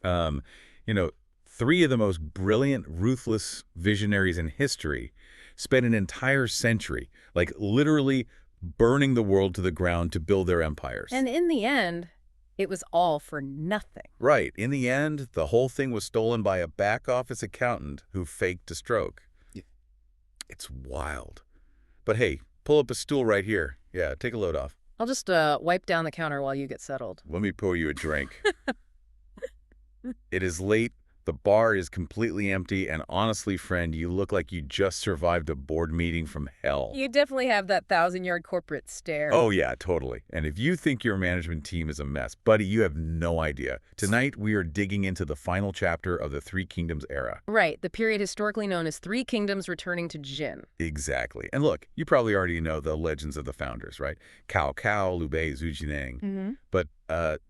Um, you know, three of the most brilliant, ruthless visionaries in history spent an entire century, like literally burning the world to the ground to build their empires. And in the end, it was all for nothing. Right. In the end, the whole thing was stolen by a back office accountant who faked a stroke. It's wild. But hey, pull up a stool right here. Yeah, take a load off. I'll just wipe down the counter while you get settled. Let me pour you a drink. It is late. The bar is completely empty. And honestly, friend, you look like you just survived a board meeting from hell. You definitely have that 1,000-yard corporate stare. Oh, yeah, totally. And if you think your management team is a mess, buddy, you have no idea. Tonight, we are digging into the final chapter of the Three Kingdoms era. Right, the period historically known as Three Kingdoms returning to Jin. Exactly. And look, you probably already know the legends of the founders, right? Cao Cao, Liu Bei, Zhu Jineng. But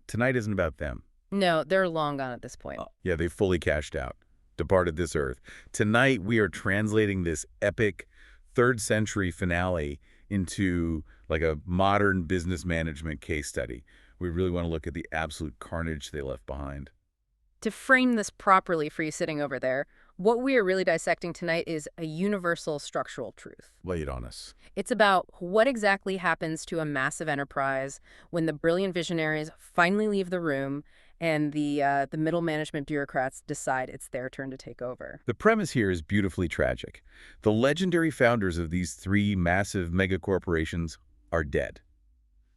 tonight isn't about them. No, they're long gone at this point. Yeah, they fully cashed out, departed this earth. Tonight, we are translating this epic 3rd century finale into like a modern business management case study. We really want to look at the absolute carnage they left behind. To frame this properly for you sitting over there, what we are really dissecting tonight is a universal structural truth. Lay it on us. It's about what exactly happens to a massive enterprise when the brilliant visionaries finally leave the room and the middle management bureaucrats decide it's their turn to take over. The premise here is beautifully tragic. The legendary founders of these three massive megacorporations are dead.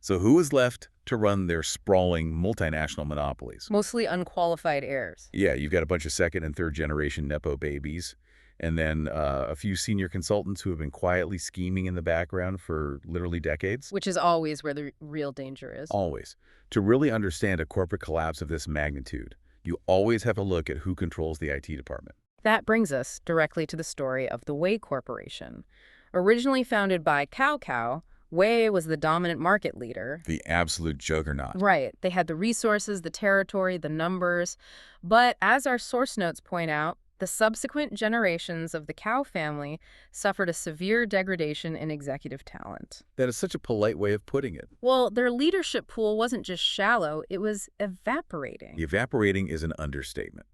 So who is left to run their sprawling multinational monopolies? Mostly unqualified heirs. Yeah, you've got a bunch of 2nd and 3rd generation Nepo babies, and then a few senior consultants who have been quietly scheming in the background for literally decades. Which is always where the real danger is. Always. To really understand a corporate collapse of this magnitude, you always have to look at who controls the IT department. That brings us directly to the story of the Wei Corporation. Originally founded by Cao Cao, Wei was the dominant market leader. The absolute juggernaut. Right. They had the resources, the territory, the numbers. But as our source notes point out, the subsequent generations of the Cao family suffered a severe degradation in executive talent. That is such a polite way of putting it. Well, their leadership pool wasn't just shallow, it was evaporating. Evaporating is an understatement.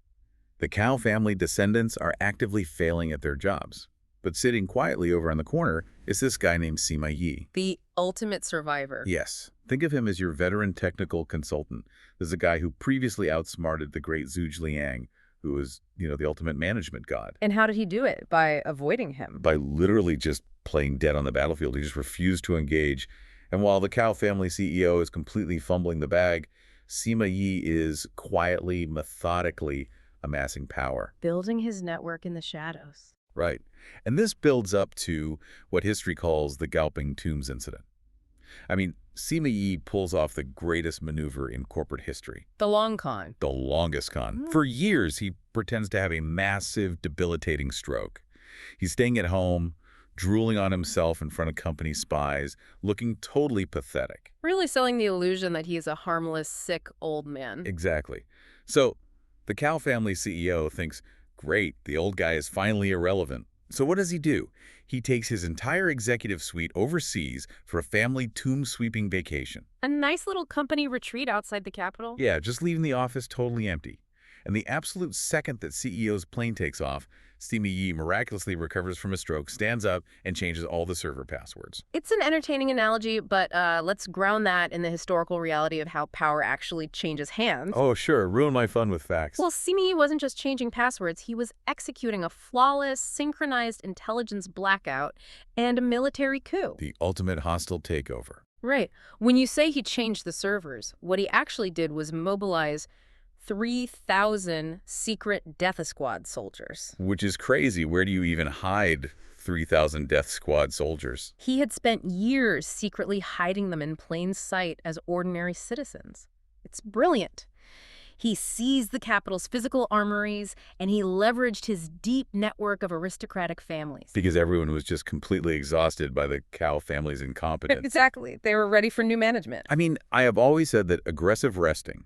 The Cao family descendants are actively failing at their jobs. But sitting quietly over on the corner is this guy named Sima Yi. The ultimate survivor. Yes. Think of him as your veteran technical consultant. This is a guy who previously outsmarted the great Zhu Liang, who was, the ultimate management god. And how did he do it? By avoiding him. By literally just playing dead on the battlefield. He just refused to engage. And while the Cao family CEO is completely fumbling the bag, Sima Yi is quietly, methodically amassing power. Building his network in the shadows. Right. And this builds up to what history calls the Gaoping Tombs incident. I mean, Sima Yi pulls off the greatest maneuver in corporate history. The long con. The longest con. For years, he pretends to have a massive, debilitating stroke. He's staying at home, drooling on himself in front of company spies, looking totally pathetic. Really selling the illusion that he is a harmless, sick old man. Exactly. So the Cao family CEO thinks, great, the old guy is finally irrelevant. So what does he do? He takes his entire executive suite overseas for a family tomb-sweeping vacation. A nice little company retreat outside the capital? Yeah, just leaving the office totally empty. And the absolute second that CEO's plane takes off, Sima Yi miraculously recovers from a stroke, stands up, and changes all the server passwords. It's an entertaining analogy, but let's ground that in the historical reality of how power actually changes hands. Oh, sure. Ruin my fun with facts. Well, Sima Yi wasn't just changing passwords. He was executing a flawless, synchronized intelligence blackout and a military coup. The ultimate hostile takeover. Right. When you say he changed the servers, what he actually did was mobilize 3,000 secret Death Squad soldiers. Which is crazy. Where do you even hide 3,000 Death Squad soldiers? He had spent years secretly hiding them in plain sight as ordinary citizens. It's brilliant. He seized the capital's physical armories, and he leveraged his deep network of aristocratic families. Because everyone was just completely exhausted by the Cao family's incompetence. Exactly. They were ready for new management. I mean, I have always said that aggressive resting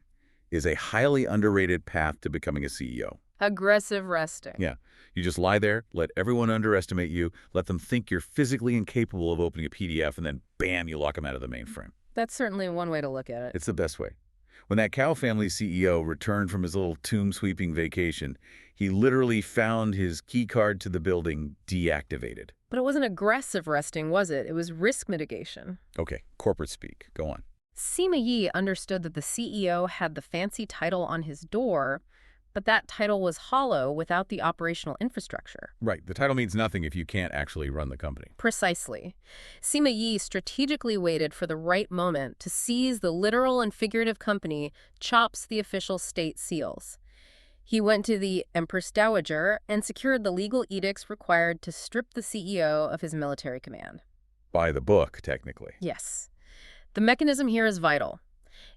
is a highly underrated path to becoming a CEO. Aggressive resting. Yeah. You just lie there, let everyone underestimate you, let them think you're physically incapable of opening a PDF, and then bam, you lock them out of the mainframe. That's certainly one way to look at it. It's the best way. When that Cow family CEO returned from his little tomb-sweeping vacation, he literally found his key card to the building deactivated. But it wasn't aggressive resting, was it? It was risk mitigation. Okay, corporate speak. Go on. Sima Yi understood that the CEO had the fancy title on his door, but that title was hollow without the operational infrastructure. Right, the title means nothing if you can't actually run the company. Precisely. Sima Yi strategically waited for the right moment to seize the literal and figurative company, chops the official state seals. He went to the Empress Dowager and secured the legal edicts required to strip the CEO of his military command. By the book, technically. Yes. The mechanism here is vital.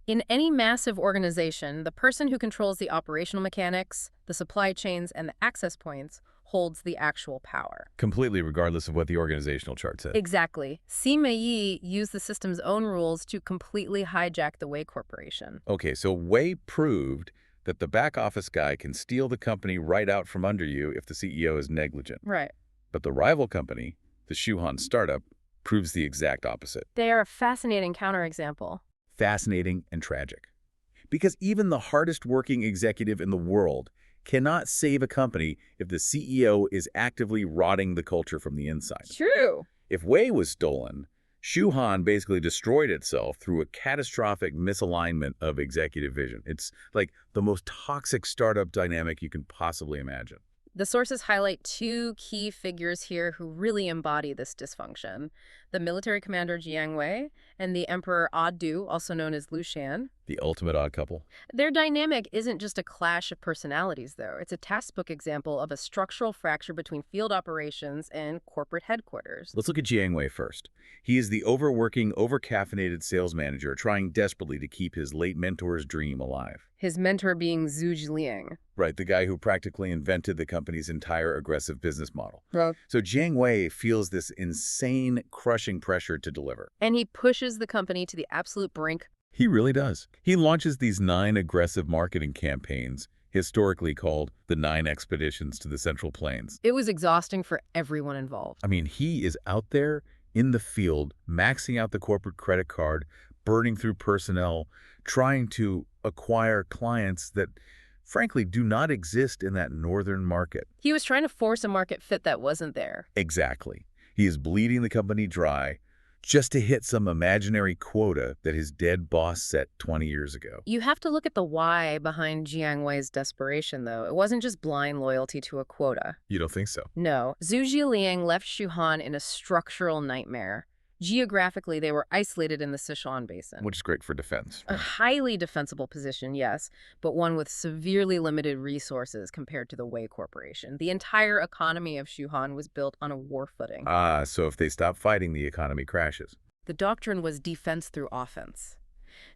In any massive organization, the person who controls the operational mechanics, the supply chains, and the access points holds the actual power. Completely regardless of what the organizational chart said. Exactly. Sima Yi used the system's own rules to completely hijack the Wei Corporation. Okay, so Wei proved that the back office guy can steal the company right out from under you if the CEO is negligent. Right. But the rival company, the Shuhan startup, proves the exact opposite. They are a fascinating counterexample. Fascinating and tragic. Because even the hardest working executive in the world cannot save a company if the CEO is actively rotting the culture from the inside. True. If Wei was stolen, Shuhan basically destroyed itself through a catastrophic misalignment of executive vision. It's like the most toxic startup dynamic you can possibly imagine. The sources highlight two key figures here who really embody this dysfunction: the military commander Jiang Wei and the Emperor Du, also known as Lu Shan. The ultimate odd couple. Their dynamic isn't just a clash of personalities, though. It's a textbook example of a structural fracture between field operations and corporate headquarters. Let's look at Jiang Wei first. He is the overworking, overcaffeinated sales manager trying desperately to keep his late mentor's dream alive. His mentor being Zhu Jiliang. Right, the guy who practically invented the company's entire aggressive business model. Right. So Jiang Wei feels this insane, crushing pressure to deliver. And he pushes the company to the absolute brink. He really does. He launches these 9 aggressive marketing campaigns, historically called the 9 expeditions to the Central Plains. It was exhausting for everyone involved. I mean, he is out there in the field, maxing out the corporate credit card, burning through personnel, trying to acquire clients that, frankly, do not exist in that northern market. He was trying to force a market fit that wasn't there. Exactly. He is bleeding the company dry just to hit some imaginary quota that his dead boss set 20 years ago. You have to look at the why behind Jiang Wei's desperation, though. It wasn't just blind loyalty to a quota. You don't think so? No. Zhu Jiliang left Shuhan in a structural nightmare. Geographically, they were isolated in the Sichuan Basin. Which is great for defense. A highly defensible position, yes, but one with severely limited resources compared to the Wei Corporation. The entire economy of Shuhan was built on a war footing. So if they stop fighting, the economy crashes. The doctrine was defense through offense.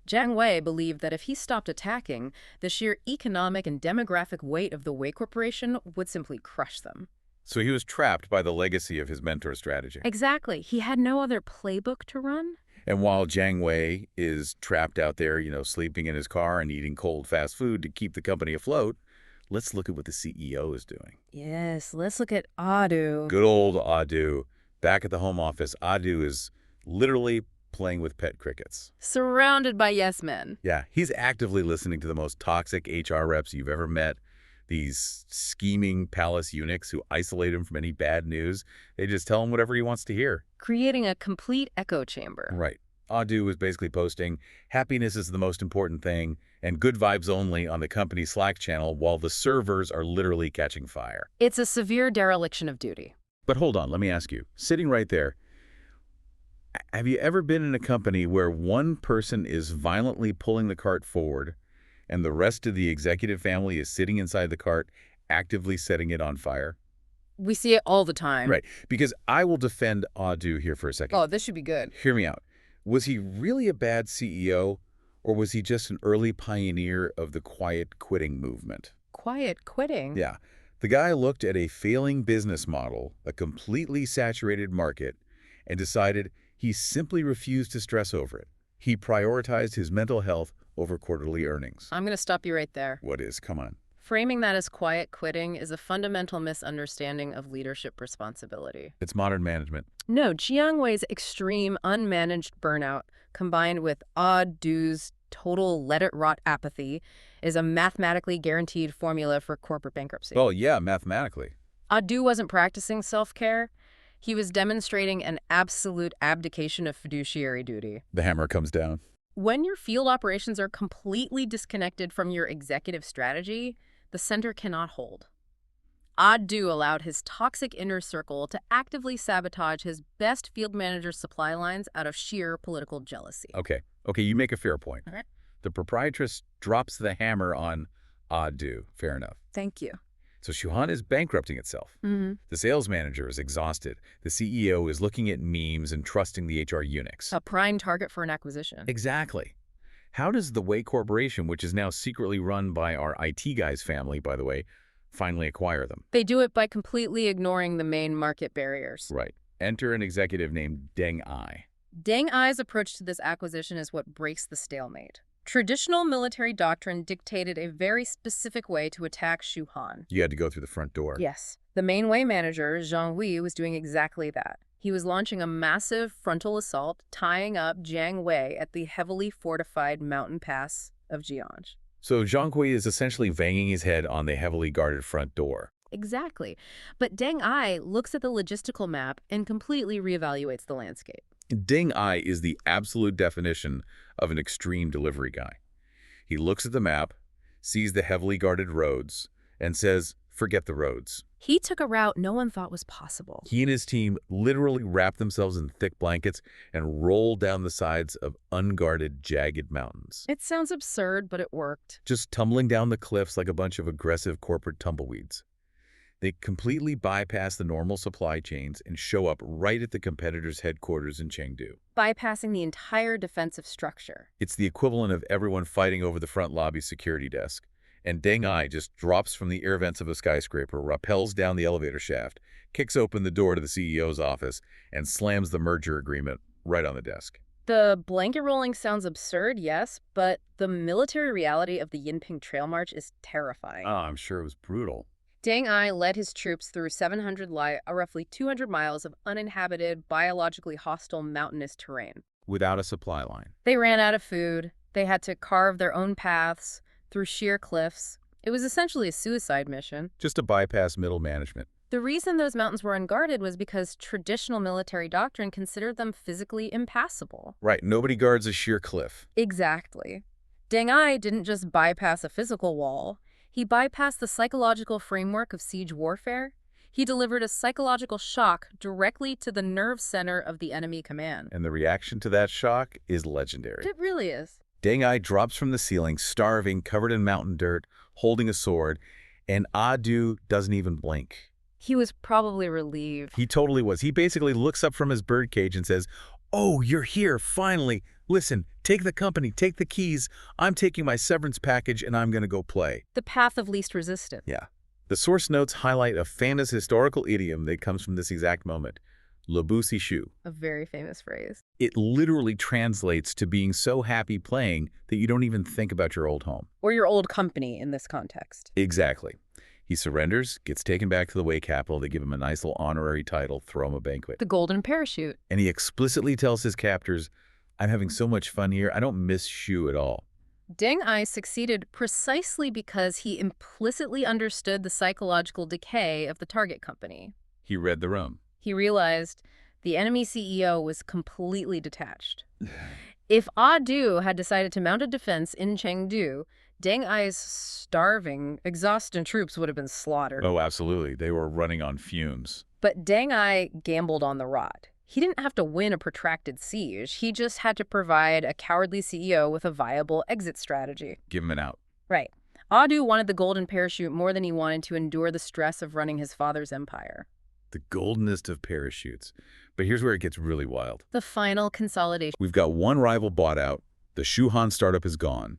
Jiang Wei believed that if he stopped attacking, the sheer economic and demographic weight of the Wei Corporation would simply crush them. So he was trapped by the legacy of his mentor's strategy. Exactly. He had no other playbook to run. And while Jiang Wei is trapped out there, sleeping in his car and eating cold fast food to keep the company afloat, let's look at what the CEO is doing. Yes, let's look at Adu. Good old Adu. Back at the home office, Adu is literally playing with pet crickets. Surrounded by yes men. Yeah, he's actively listening to the most toxic HR reps you've ever met. These scheming palace eunuchs who isolate him from any bad news. They just tell him whatever he wants to hear. Creating a complete echo chamber. Right. Adu is basically posting, happiness is the most important thing, and good vibes only on the company Slack channel while the servers are literally catching fire. It's a severe dereliction of duty. But hold on, let me ask you, sitting right there, have you ever been in a company where one person is violently pulling the cart forward and the rest of the executive family is sitting inside the cart, actively setting it on fire? We see it all the time. Right, because I will defend Adu here for a second. Oh, this should be good. Hear me out. Was he really a bad CEO, or was he just an early pioneer of the quiet quitting movement? Quiet quitting? Yeah. The guy looked at a failing business model, a completely saturated market, and decided he simply refused to stress over it. He prioritized his mental health over quarterly earnings. I'm going to stop you right there. What is? Come on. Framing that as quiet quitting is a fundamental misunderstanding of leadership responsibility. It's modern management. No, Jiang Wei's extreme, unmanaged burnout, combined with Adu's total let-it-rot apathy is a mathematically guaranteed formula for corporate bankruptcy. Oh, yeah, mathematically. Adu wasn't practicing self-care. He was demonstrating an absolute abdication of fiduciary duty. The hammer comes down. When your field operations are completely disconnected from your executive strategy, the center cannot hold. Adu allowed his toxic inner circle to actively sabotage his best field manager's supply lines out of sheer political jealousy. Okay, you make a fair point. Okay. The proprietress drops the hammer on Adu. Fair enough. Thank you. So Shuhan is bankrupting itself. Mm-hmm. The sales manager is exhausted. The CEO is looking at memes and trusting the HR eunuchs. A prime target for an acquisition. Exactly. How does the Way Corporation, which is now secretly run by our IT guy's family, by the way, finally acquire them? They do it by completely ignoring the main market barriers. Right. Enter an executive named Deng Ai. Deng Ai's approach to this acquisition is what breaks the stalemate. Traditional military doctrine dictated a very specific way to attack Shu Han. You had to go through the front door. Yes. The main Wei manager, Zhang Wei, was doing exactly that. He was launching a massive frontal assault, tying up Jiang Wei at the heavily fortified mountain pass of Jiangxi. So Zhang Hui is essentially banging his head on the heavily guarded front door. Exactly. But Deng Ai looks at the logistical map and completely reevaluates the landscape. Deng Ai is the absolute definition of an extreme delivery guy. He looks at the map, sees the heavily guarded roads, and says, forget the roads. He took a route no one thought was possible. He and his team literally wrap themselves in thick blankets and roll down the sides of unguarded, jagged mountains. It sounds absurd, but it worked. Just tumbling down the cliffs like a bunch of aggressive corporate tumbleweeds. They completely bypass the normal supply chains and show up right at the competitor's headquarters in Chengdu. Bypassing the entire defensive structure. It's the equivalent of everyone fighting over the front lobby security desk. And Deng Ai just drops from the air vents of a skyscraper, rappels down the elevator shaft, kicks open the door to the CEO's office, and slams the merger agreement right on the desk. The blanket rolling sounds absurd, yes, but the military reality of the Yinping Trail March is terrifying. I'm sure it was brutal. Deng Ai led his troops through 700 li, roughly 200 miles of uninhabited, biologically hostile mountainous terrain. Without a supply line. They ran out of food. They had to carve their own paths through sheer cliffs. It was essentially a suicide mission. Just to bypass middle management. The reason those mountains were unguarded was because traditional military doctrine considered them physically impassable. Right, nobody guards a sheer cliff. Exactly. Deng Ai didn't just bypass a physical wall. He bypassed the psychological framework of siege warfare. He delivered a psychological shock directly to the nerve center of the enemy command. And the reaction to that shock is legendary. It really is. Deng Ai drops from the ceiling, starving, covered in mountain dirt, holding a sword, and Adu doesn't even blink. He was probably relieved. He totally was. He basically looks up from his birdcage and says, "Oh, you're here, finally. Listen, take the company, take the keys. I'm taking my severance package and I'm going to go play." The path of least resistance. Yeah. The source notes highlight a famous historical idiom that comes from this exact moment. Le beau si chou. A very famous phrase. It literally translates to being so happy playing that you don't even think about your old home. Or your old company in this context. Exactly. He surrenders, gets taken back to the Wei capital. They give him a nice little honorary title, throw him a banquet. The golden parachute. And he explicitly tells his captors, "I'm having so much fun here. I don't miss Shu at all." Deng Ai succeeded precisely because he implicitly understood the psychological decay of the target company. He read the room. He realized the enemy CEO was completely detached. If Adu had decided to mount a defense in Chengdu, Deng Ai's starving, exhausted troops would have been slaughtered. Oh, absolutely. They were running on fumes. But Deng Ai gambled on the rod. He didn't have to win a protracted siege. He just had to provide a cowardly CEO with a viable exit strategy. Give him an out. Right. Adu wanted the golden parachute more than he wanted to endure the stress of running his father's empire. The goldenest of parachutes. But here's where it gets really wild. The final consolidation. We've got one rival bought out. The Shuhan startup is gone.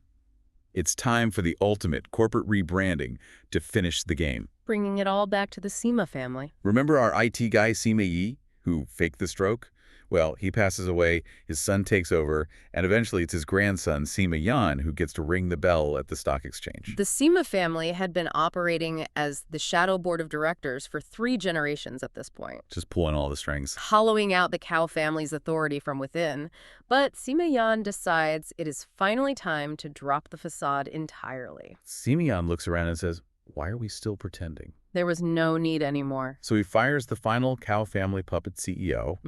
It's time for the ultimate corporate rebranding to finish the game. Bringing it all back to the Sima family. Remember our IT guy, Sima Yi, who faked the stroke? Well, he passes away, his son takes over, and eventually it's his grandson, Sima who gets to ring the bell at the stock exchange. The Sima family had been operating as the shadow board of directors for 3 generations at this point, Just pulling all the strings. hollowing out the Cao family's authority from within. But Sima Yan decides it is finally time to drop the facade entirely. Sima looks around and says, "Why are we still pretending?" There was no need anymore. So he fires the final Cao family puppet CEO,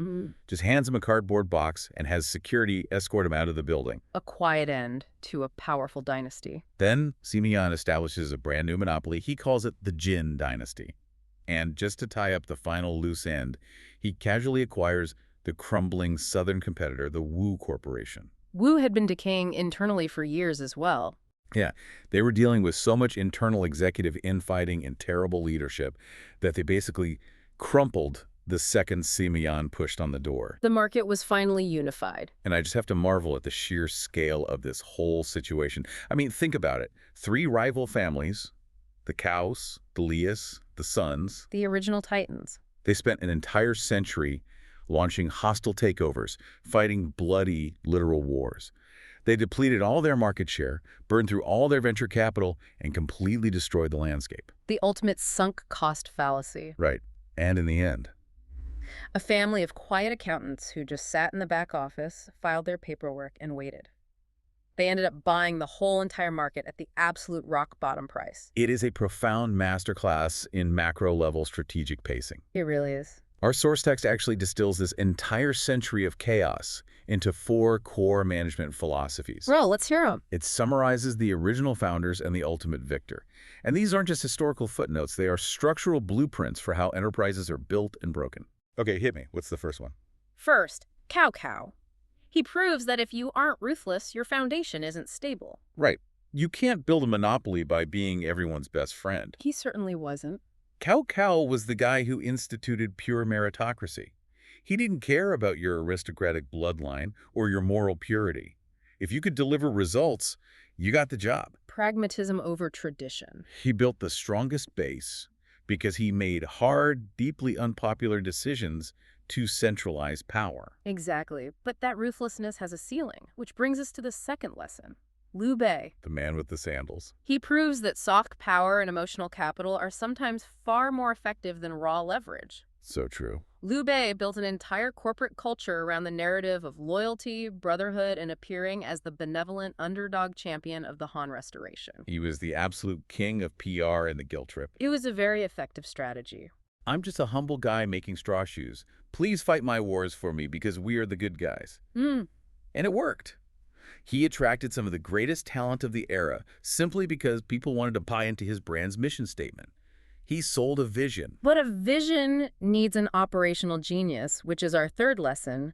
just hands him a cardboard box, and has security escort him out of the building. A quiet end to a powerful dynasty. Then Sima establishes a brand new monopoly. He calls it the Jin Dynasty. And just to tie up the final loose end, he casually acquires the crumbling southern competitor, the Wu Corporation. Wu had been decaying internally for years as well. Yeah, they were dealing with so much internal executive infighting and terrible leadership that they basically crumpled the second Sima pushed on the door. The market was finally unified. And I just have to marvel at the sheer scale of this whole situation. I mean, think about it. 3 rival families, the Caos, the Lias, the Suns, The original titans. they spent an entire century launching hostile takeovers, fighting bloody, literal wars. They depleted all their market share, burned through all their venture capital, and completely destroyed the landscape. The ultimate sunk cost fallacy. Right. And in the end, A family of quiet accountants who just sat in the back office, filed their paperwork, and waited. They ended up buying the whole entire market at the absolute rock bottom price. it is a profound masterclass in macro-level strategic pacing. It really is. Our source text actually distills this entire century of chaos into 4 core management philosophies. Bro, let's hear them. It summarizes the original founders and the ultimate victor. And these aren't just historical footnotes, they are structural blueprints for how enterprises are built and broken. Okay, hit me. What's the first one? First, Cao. He proves that if you aren't ruthless, your foundation isn't stable. Right. You can't build a monopoly by being everyone's best friend. He certainly wasn't. Cao was the guy who instituted pure meritocracy. He didn't care about your aristocratic bloodline or your moral purity. If you could deliver results, you got the job. Pragmatism over tradition. He built the strongest base because he made hard, deeply unpopular decisions to centralize power. Exactly. But that ruthlessness has a ceiling, which brings us to the second lesson. Liu Bei. The man with the sandals. He proves that soft power and emotional capital are sometimes far more effective than raw leverage. So true. Liu Bei built an entire corporate culture around the narrative of loyalty, brotherhood, and appearing as the benevolent underdog champion of the Han Restoration. He was the absolute king of PR and the guilt trip. It was a very effective strategy. I'm just a humble guy making straw shoes. Please fight my wars for me because we are the good guys. And it worked. He attracted some of the greatest talent of the era simply because people wanted to buy into his brand's mission statement. He sold a vision. But a vision needs an operational genius, which is our third lesson,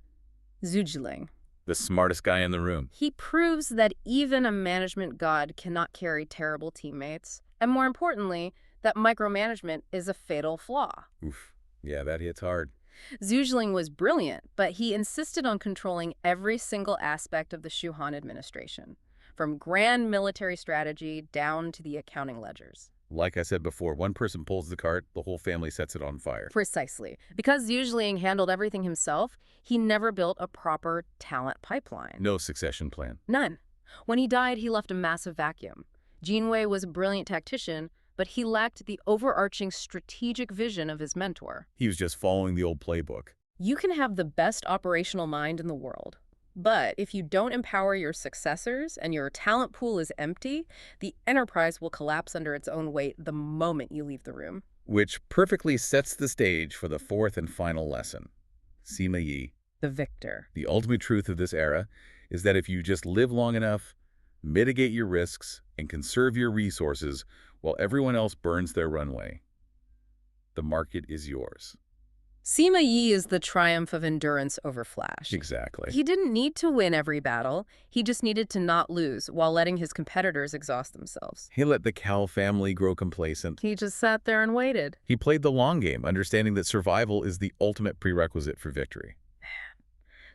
Zhujiang. The smartest guy in the room. He proves that even a management god cannot carry terrible teammates, and more importantly, that micromanagement is a fatal flaw. Oof. Yeah, that hits hard. Zhujiang was brilliant, but he insisted on controlling every single aspect of the Shu Han administration, from grand military strategy down to the accounting ledgers. Like I said before, one person pulls the cart, the whole family sets it on fire. Precisely. Because Zhujiang handled everything himself, he never built a proper talent pipeline. No succession plan. None. When he died, he left a massive vacuum. Jin Wei was a brilliant tactician, but he lacked the overarching strategic vision of his mentor. He was just following the old playbook. You can have the best operational mind in the world, but if you don't empower your successors and your talent pool is empty, the enterprise will collapse under its own weight the moment you leave the room. Which perfectly sets the stage for the fourth and final lesson. Sima Yi. The victor. The ultimate truth of this era is that if you just live long enough, mitigate your risks, and conserve your resources while everyone else burns their runway, the market is yours. Sima Yi is the triumph of endurance over flash. Exactly. He didn't need to win every battle. He just needed to not lose while letting his competitors exhaust themselves. He let the Cal family grow complacent. He just sat there and waited. He played the long game, understanding that survival is the ultimate prerequisite for victory.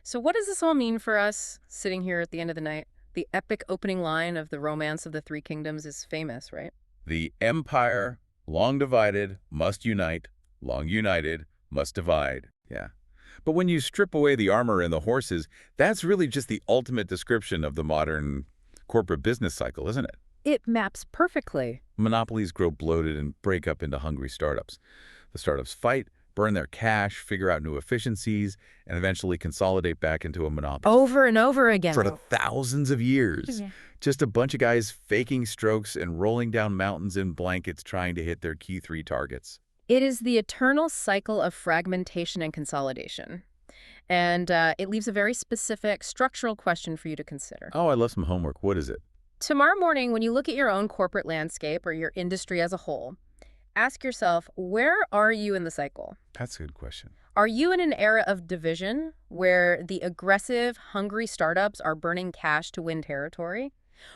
So what does this all mean for us sitting here at the end of the night? The epic opening line of The Romance of the Three Kingdoms is famous, right? The empire, long divided, must unite. Long united, must divide. Yeah. But when you strip away the armor and the horses, that's really just the ultimate description of the modern corporate business cycle, isn't it? It maps perfectly. Monopolies grow bloated and break up into hungry startups. The startups fight, burn their cash, figure out new efficiencies, and eventually consolidate back into a monopoly. Over and over again. For thousands of years. Yeah. Just a bunch of guys faking strokes and rolling down mountains in blankets trying to hit their key 3 targets. It is the eternal cycle of fragmentation and consolidation. And it leaves a very specific structural question for you to consider. Oh, I left some homework. What is it? Tomorrow morning, when you look at your own corporate landscape or your industry as a whole, ask yourself, where are you in the cycle? That's a good question. Are you in an era of division where the aggressive, hungry startups are burning cash to win territory?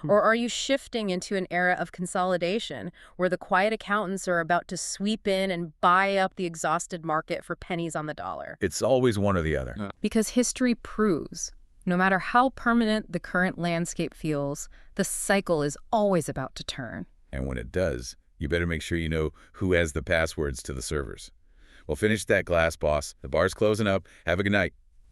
Or are you shifting into an era of consolidation where the quiet accountants are about to sweep in and buy up the exhausted market for pennies on the dollar? It's always one or the other. Because history proves, no matter how permanent the current landscape feels, the cycle is always about to turn. And when it does, you better make sure you know who has the passwords to the servers. Well, finish that glass, boss. The bar's closing up. Have a good night.